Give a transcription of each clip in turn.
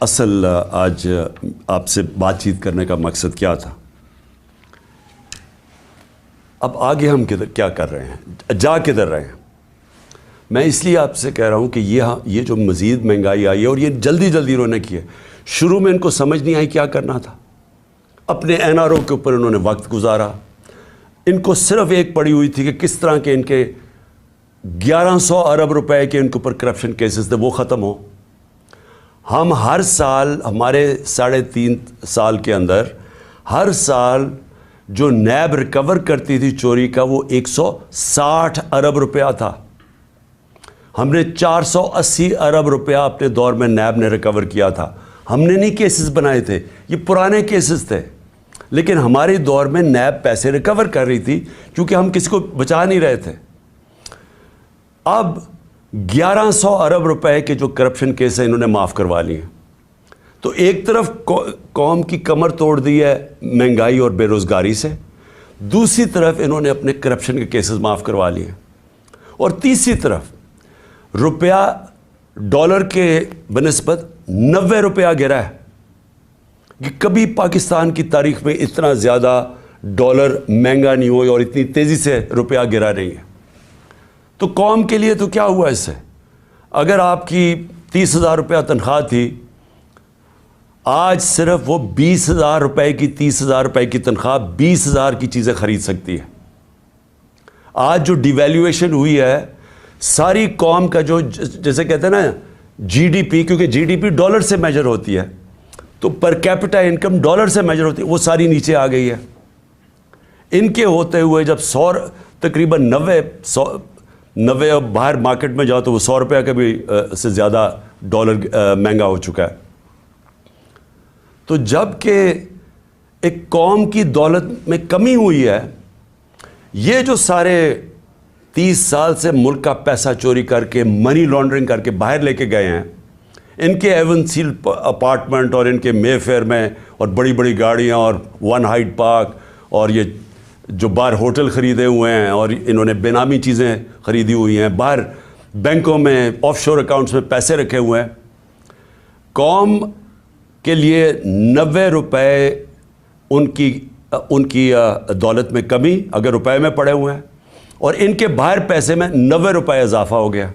اصل آج آپ سے بات چیت کرنے کا مقصد کیا تھا؟ اب آگے ہم کیا کر رہے ہیں، جا کدھر رہے ہیں؟ میں اس لیے آپ سے کہہ رہا ہوں کہ یہ جو مزید مہنگائی آئی ہے اور یہ جلدی انہوں نے کی ہے، شروع میں ان کو سمجھ نہیں آئی کیا کرنا تھا. اپنے این آر او کے اوپر انہوں نے وقت گزارا. ان کو صرف ایک پڑی ہوئی تھی کہ کس طرح کے ان کے 1100 ارب روپے کے ان کے اوپر کرپشن کیسز تھے وہ ختم ہو. ہم ہر سال ہمارے 3.5 سال کے اندر ہر سال جو نیب ریکور کرتی تھی چوری کا وہ 160 ارب روپیہ تھا. ہم نے 480 ارب روپیہ اپنے دور میں نیب نے ریکور کیا تھا. ہم نے نہیں کیسز بنائے تھے، یہ پرانے کیسز تھے، لیکن ہمارے دور میں نیب پیسے ریکور کر رہی تھی کیونکہ ہم کسی کو بچا نہیں رہے تھے. اب 1100 ارب روپے کے جو کرپشن کیس ہیں انہوں نے معاف کروا لیے. تو ایک طرف قوم کی کمر توڑ دی ہے مہنگائی اور بے روزگاری سے، دوسری طرف انہوں نے اپنے کرپشن کے کیسز معاف کروا لیے، اور تیسری طرف روپیہ ڈالر کے بنسبت 90 روپیہ گرا ہے کہ کبھی پاکستان کی تاریخ میں اتنا زیادہ ڈالر مہنگا نہیں ہوئی اور اتنی تیزی سے روپیہ گرا نہیں ہے. تو قوم کے لیے تو کیا ہوا اس سے؟ اگر آپ کی 30,000 روپیہ تنخواہ تھی، آج صرف وہ 20,000 روپے کی 30,000 روپے کی تنخواہ 20,000 کی چیزیں خرید سکتی ہے. آج جو ڈی ویلیویشن ہوئی ہے ساری قوم کا، جو جیسے کہتے ہیں نا جی ڈی پی، کیونکہ جی ڈی پی ڈالر سے میجر ہوتی ہے تو پر کیپٹا انکم ڈالر سے میجر ہوتی ہے، وہ ساری نیچے آ گئی ہے. ان کے ہوتے ہوئے جب تقریباً 90 باہر مارکیٹ میں جاؤ تو وہ 100 روپیہ کا بھی سے زیادہ ڈالر مہنگا ہو چکا ہے. تو جب کہ ایک قوم کی دولت میں کمی ہوئی ہے، یہ جو سارے 30 سال سے ملک کا پیسہ چوری کر کے منی لانڈرنگ کر کے باہر لے کے گئے ہیں، ان کے ایون سیل اپارٹمنٹ اور ان کے مے فیئر میں اور بڑی بڑی گاڑیاں اور ون ہائیڈ پارک اور یہ جو باہر ہوٹل خریدے ہوئے ہیں اور انہوں نے بے نامی چیزیں خریدی ہوئی ہیں، باہر بینکوں میں آف شور اکاؤنٹس میں پیسے رکھے ہوئے ہیں، قوم کے لیے 90 روپے ان کی دولت میں کمی اگر روپے میں پڑے ہوئے ہیں، اور ان کے باہر پیسے میں 90 روپے اضافہ ہو گیا.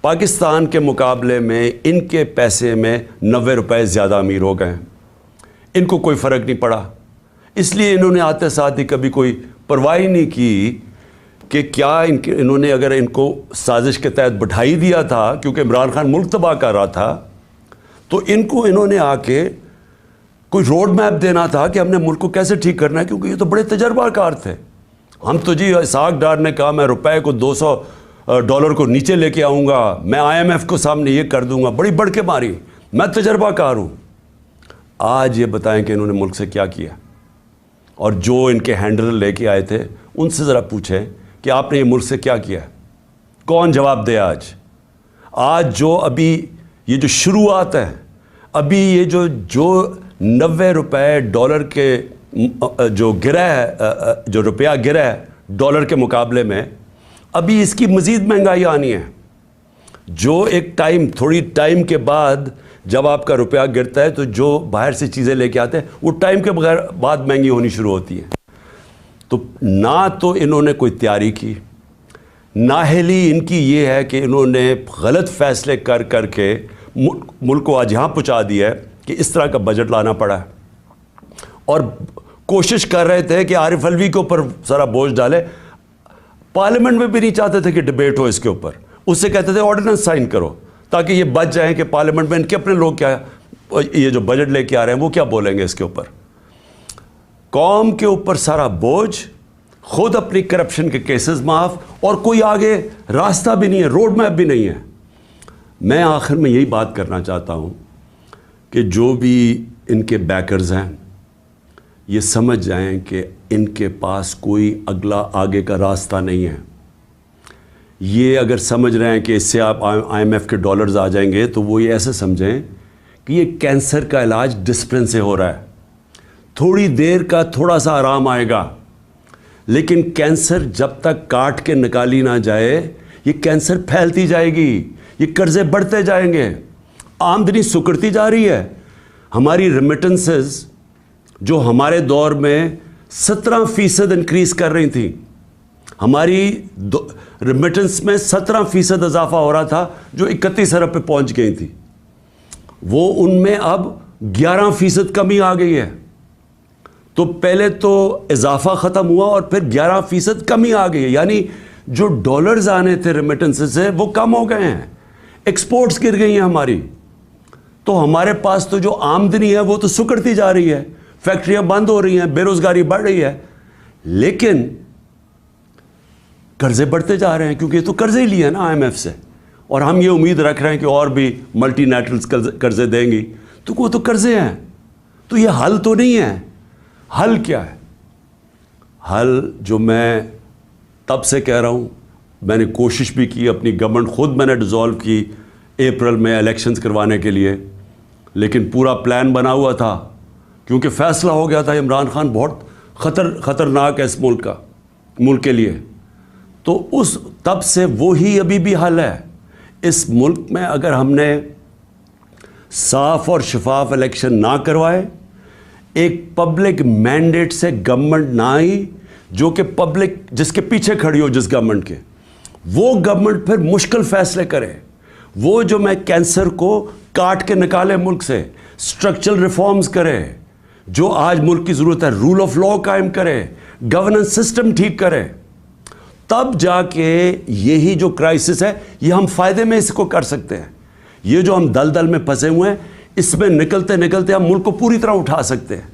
پاکستان کے مقابلے میں ان کے پیسے میں 90 روپے زیادہ امیر ہو گئے ہیں. ان کو کوئی فرق نہیں پڑا، اس لیے انہوں نے آتے ساتھ ہی کبھی کوئی پرواہ نہیں کی کہ کیا انہوں نے اگر ان کو سازش کے تحت بٹھائی دیا تھا کیونکہ عمران خان ملک تباہ کر رہا تھا، تو انہوں نے آ کے کوئی روڈ میپ دینا تھا کہ ہم نے ملک کو کیسے ٹھیک کرنا ہے، کیونکہ یہ تو بڑے تجربہ کار تھے. ہم تو جی اسحاق ڈار نے کہا میں روپے کو 200 ڈالر کو نیچے لے کے آؤں گا، میں آئی ایم ایف کو سامنے یہ کر دوں گا، بڑی بڑھ کے ماری، میں تجربہ کار ہوں. آج یہ بتائیں کہ انہوں نے ملک سے کیا کیا، اور جو ان کے ہینڈلر لے کے آئے تھے ان سے ذرا پوچھیں کہ آپ نے یہ ملک سے کیا کیا ہے. کون جواب دے؟ آج جو ابھی یہ جو شروعات ہیں، ابھی یہ جو 90 روپے ڈالر کے جو گرا ہے، جو روپیہ گرا ہے ڈالر کے مقابلے میں، ابھی اس کی مزید مہنگائی آنی ہے. جو ایک تھوڑی ٹائم کے بعد جب آپ کا روپیہ گرتا ہے تو جو باہر سے چیزیں لے کے آتے ہیں وہ ٹائم کے بعد مہنگی ہونی شروع ہوتی ہے. تو نہ تو انہوں نے کوئی تیاری کی، نااہلی ان کی یہ ہے کہ انہوں نے غلط فیصلے کر کے ملک کو آج یہاں پہنچا دیا ہے کہ اس طرح کا بجٹ لانا پڑا ہے. اور کوشش کر رہے تھے کہ عارف علوی کے اوپر سارا بوجھ ڈالے. پارلیمنٹ میں بھی نہیں چاہتے تھے کہ ڈبیٹ ہو اس کے اوپر، اس سے کہتے تھے آرڈیننس سائن کرو تاکہ یہ بچ جائیں کہ پارلیمنٹ میں ان کے اپنے لوگ کیا یہ جو بجٹ لے کے آ رہے ہیں وہ کیا بولیں گے اس کے اوپر. قوم کے اوپر سارا بوجھ، خود اپنی کرپشن کے کیسز معاف، اور کوئی آگے راستہ بھی نہیں ہے، روڈ میپ بھی نہیں ہے. میں آخر میں یہی بات کرنا چاہتا ہوں کہ جو بھی ان کے بیکرز ہیں یہ سمجھ جائیں کہ ان کے پاس کوئی آگے کا راستہ نہیں ہے. یہ اگر سمجھ رہے ہیں کہ اس سے آپ آئی ایم ایف کے ڈالرز آ جائیں گے تو وہ یہ ایسے سمجھیں کہ یہ کینسر کا علاج ڈسپلن سے ہو رہا ہے، تھوڑی دیر کا تھوڑا سا آرام آئے گا، لیکن کینسر جب تک کاٹ کے نکالی نہ جائے یہ کینسر پھیلتی جائے گی، یہ قرضے بڑھتے جائیں گے. آمدنی سکڑتی جا رہی ہے. ہماری ریمیٹنسز جو ہمارے دور میں 17% انکریز کر رہی تھیں, ہماری ریمیٹنس میں 17% اضافہ ہو رہا تھا جو 31 ارب پہ پہنچ گئی تھی, وہ ان میں اب 11% کمی آ گئی ہے. تو پہلے تو اضافہ ختم ہوا اور پھر 11% کمی آ گئی ہے, یعنی جو ڈالرز آنے تھے ریمیٹنس سے وہ کم ہو گئے ہیں, ایکسپورٹس گر گئی ہیں ہماری. تو ہمارے پاس تو جو آمدنی ہے وہ تو سکڑتی جا رہی ہے, فیکٹریاں بند ہو رہی ہیں, بے روزگاری بڑھ رہی ہے, لیکن قرضے بڑھتے جا رہے ہیں کیونکہ یہ تو قرضے ہی لیے ہیں نا آئی ایم ایف سے, اور ہم یہ امید رکھ رہے ہیں کہ اور بھی ملٹی نیشنلز قرضے دیں گی. تو وہ تو قرضے ہیں, تو یہ حل تو نہیں ہے. حل کیا ہے؟ حل جو میں تب سے کہہ رہا ہوں, میں نے کوشش بھی کی, اپنی گورنمنٹ خود میں نے ڈیزالو کی اپریل میں الیکشنز کروانے کے لیے, لیکن پورا پلان بنا ہوا تھا کیونکہ فیصلہ ہو گیا تھا عمران خان بہت خطرناک ہے اس ملک کے لیے. تو اس تب سے وہی ابھی بھی حل ہے. اس ملک میں اگر ہم نے صاف اور شفاف الیکشن نہ کروائے, ایک پبلک مینڈیٹ سے گورنمنٹ نہ آئی جو کہ پبلک جس کے پیچھے کھڑی ہو جس گورنمنٹ کے, وہ گورنمنٹ پھر مشکل فیصلے کرے. وہ جو میں کینسر کو کاٹ کے نکالے ملک سے, اسٹرکچرل ریفارمز کرے, جو آج ملک کی ضرورت ہے, رول آف لا قائم کرے, گورننس سسٹم ٹھیک کرے, تب جا کے یہی جو کرائسس ہے یہ ہم فائدے میں اس کو کر سکتے ہیں. یہ جو ہم دلدل میں پھنسے ہوئے ہیں اس میں نکلتے نکلتے ہم ملک کو پوری طرح اٹھا سکتے ہیں.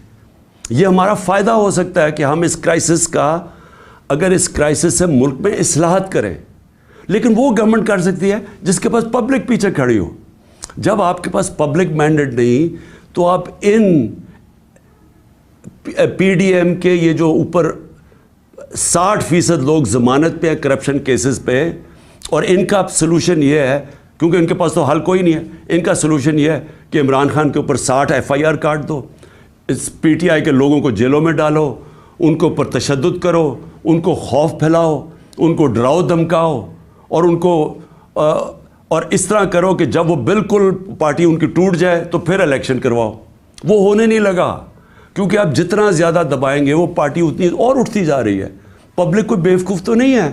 یہ ہمارا فائدہ ہو سکتا ہے کہ ہم اس کرائسس کا, اگر اس کرائسس سے ملک میں اصلاحات کریں. لیکن وہ گورنمنٹ کر سکتی ہے جس کے پاس پبلک پیچھے کھڑی ہو. جب آپ کے پاس پبلک مینڈیٹ نہیں تو آپ ان پی ڈی ایم کے یہ جو اوپر 60% لوگ ضمانت پہ ہیں کرپشن کیسز پہ, اور ان کا سلوشن یہ ہے, کیونکہ ان کے پاس تو حل کوئی نہیں ہے, ان کا سلوشن یہ ہے کہ عمران خان کے اوپر 60 FIR caught do, us P T I کے لوگوں کو جیلوں میں ڈالو, ان کے اوپر تشدد کرو, ان کو خوف پھیلاؤ, ان کو ڈراؤ دھمکاؤ, اور ان کو اور اس طرح کرو کہ جب وہ بالکل پارٹی ان کی ٹوٹ جائے تو پھر الیکشن کرواؤ. وہ ہونے نہیں لگا, کیونکہ آپ جتنا زیادہ دبائیں گے وہ پارٹی اتنی اور اٹھتی جا رہی ہے. پبلک کوئی بیوقوف تو نہیں ہے,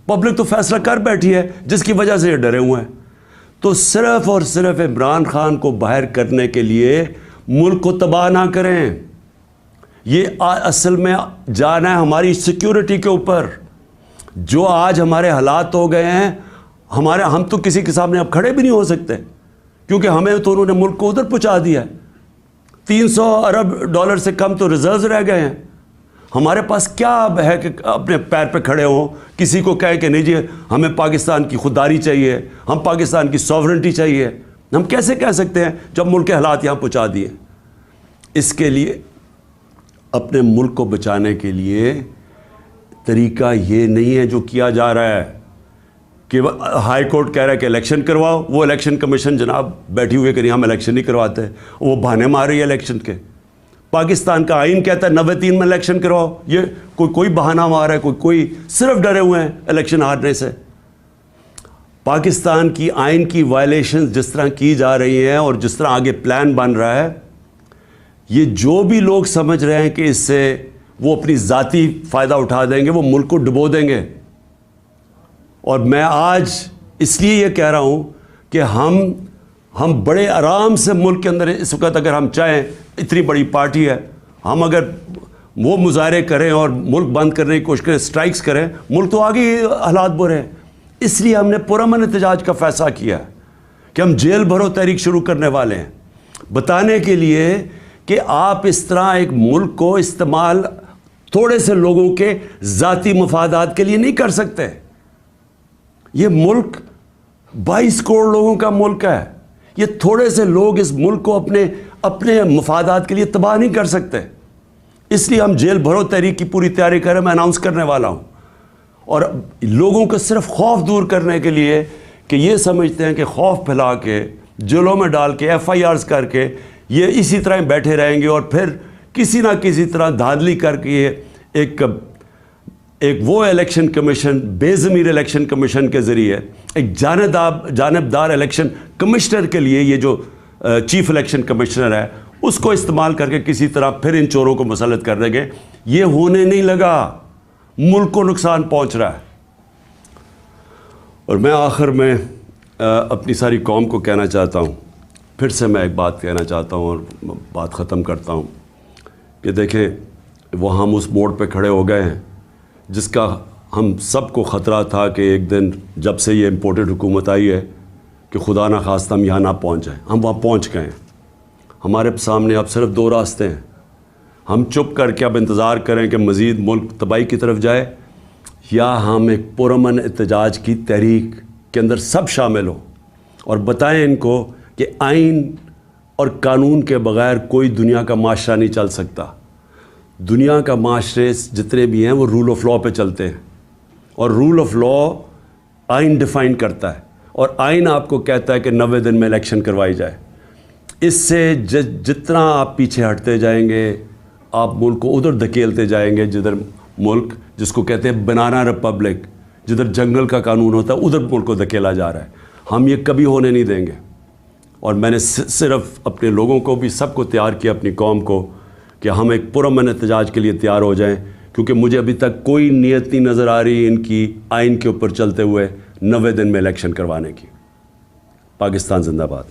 پبلک تو فیصلہ کر بیٹھی ہے جس کی وجہ سے یہ ڈرے ہوئے ہیں. تو صرف اور صرف عمران خان کو باہر کرنے کے لیے ملک کو تباہ نہ کریں. یہ اصل میں جانا ہے ہماری سیکیورٹی کے اوپر. جو آج ہمارے حالات ہو گئے ہیں, ہم تو کسی کے سامنے اب کھڑے بھی نہیں ہو سکتے, کیونکہ ہمیں تو انہوں نے ملک کو ادھر پہنچا دیا ہے. 300 ارب ڈالر سے کم تو ریزروز رہ گئے ہیں. ہمارے پاس کیا اب ہے کہ اپنے پیر پہ کھڑے ہوں, کسی کو کہیں کہ نہیں جی ہمیں پاکستان کی خودداری چاہیے, ہم پاکستان کی سوورنٹی چاہیے. ہم کیسے کہہ سکتے ہیں جب ملک کے حالات یہاں پہنچا دیے؟ اس کے لیے اپنے ملک کو بچانے کے لیے طریقہ یہ نہیں ہے جو کیا جا رہا ہے کہ ہائی کورٹ کہہ رہا ہے کہ الیکشن کرواؤ, وہ الیکشن کمیشن جناب بیٹھی ہوئی کہ نہیں ہم الیکشن نہیں کرواتے, وہ بہانے مار رہی ہے الیکشن کے. پاکستان کا آئین کہتا ہے 93 میں الیکشن کرواؤ, یہ کوئی بہانہ مار رہا ہے, کوئی صرف ڈرے ہوئے ہیں الیکشن ہارنے سے. پاکستان کی آئین کی وائلیشنز جس طرح کی جا رہی ہیں اور جس طرح آگے پلان بن رہا ہے, یہ جو بھی لوگ سمجھ رہے ہیں کہ اس سے وہ اپنی ذاتی فائدہ اٹھا دیں گے, وہ ملک کو ڈبو دیں گے. اور میں آج اس لیے یہ کہہ رہا ہوں کہ ہم بڑے آرام سے ملک کے اندر اس وقت اگر ہم چاہیں, اتنی بڑی پارٹی ہے, ہم اگر وہ مظاہرے کریں اور ملک بند کرنے کی کوشش کریں, اسٹرائکس کریں, ملک تو آگے حالات برے ہیں. اس لیے ہم نے پرامن احتجاج کا فیصلہ کیا ہے کہ ہم جیل بھرو تحریک شروع کرنے والے ہیں, بتانے کے لیے کہ آپ اس طرح ایک ملک کو استعمال تھوڑے سے لوگوں کے ذاتی مفادات کے لیے نہیں کر سکتے. یہ ملک 22 کروڑ لوگوں کا ملک ہے. یہ تھوڑے سے لوگ اس ملک کو اپنے مفادات کے لیے تباہ نہیں کر سکتے. اس لیے ہم جیل بھرو تحریک کی پوری تیاری کریں, میں اناؤنس کرنے والا ہوں. اور لوگوں کو صرف خوف دور کرنے کے لیے کہ یہ سمجھتے ہیں کہ خوف پھیلا کے, جیلوں میں ڈال کے, FIRs کر کے یہ اسی طرح بیٹھے رہیں گے, اور پھر کسی نہ کسی طرح دھاندلی کر کے ایک ایک وہ الیکشن کمیشن بے ضمیر الیکشن کمیشن کے ذریعے ایک جانبدار الیکشن کمشنر کے لیے یہ جو چیف الیکشن کمشنر ہے اس کو استعمال کر کے کسی طرح پھر ان چوروں کو مسلط کر دیں گے. یہ ہونے نہیں لگا, ملک کو نقصان پہنچ رہا ہے. اور میں آخر میں اپنی ساری قوم کو کہنا چاہتا ہوں, پھر سے میں ایک بات کہنا چاہتا ہوں اور بات ختم کرتا ہوں کہ دیکھیں وہ ہم اس موڑ پہ کھڑے ہو گئے ہیں جس کا ہم سب کو خطرہ تھا کہ ایک دن جب سے یہ امپورٹڈ حکومت آئی ہے کہ خدا نہ خواستہ ہم یہاں نہ پہنچ جائیں. ہم وہاں پہنچ گئے ہیں. ہمارے سامنے اب صرف 2 راستے ہیں. ہم چپ کر کے اب انتظار کریں کہ مزید ملک تباہی کی طرف جائے, یا ہم ایک پرامن احتجاج کی تحریک کے اندر سب شامل ہوں اور بتائیں ان کو کہ آئین اور قانون کے بغیر کوئی دنیا کا معاشرہ نہیں چل سکتا. دنیا کا معاشرے جتنے بھی ہیں وہ رول آف لا پہ چلتے ہیں, اور رول آف لا آئین ڈیفائن کرتا ہے, اور آئین آپ کو کہتا ہے کہ 90 دن میں الیکشن کروائی جائے. اس سے جتنا آپ پیچھے ہٹتے جائیں گے آپ ملک کو ادھر دھکیلتے جائیں گے, جدھر ملک جس کو کہتے ہیں بنانا ریپبلک, جدھر جنگل کا قانون ہوتا ہے ادھر ملک کو دھکیلا جا رہا ہے. ہم یہ کبھی ہونے نہیں دیں گے. اور میں نے صرف اپنے لوگوں کو بھی سب کو تیار کیا, اپنی قوم کو, کہ ہم ایک پرامن احتجاج کے لیے تیار ہو جائیں, کیونکہ مجھے ابھی تک کوئی نیت نہیں نظر آ رہی ان کی آئین کے اوپر چلتے ہوئے 90 دن میں الیکشن کروانے کی. پاکستان زندہ باد.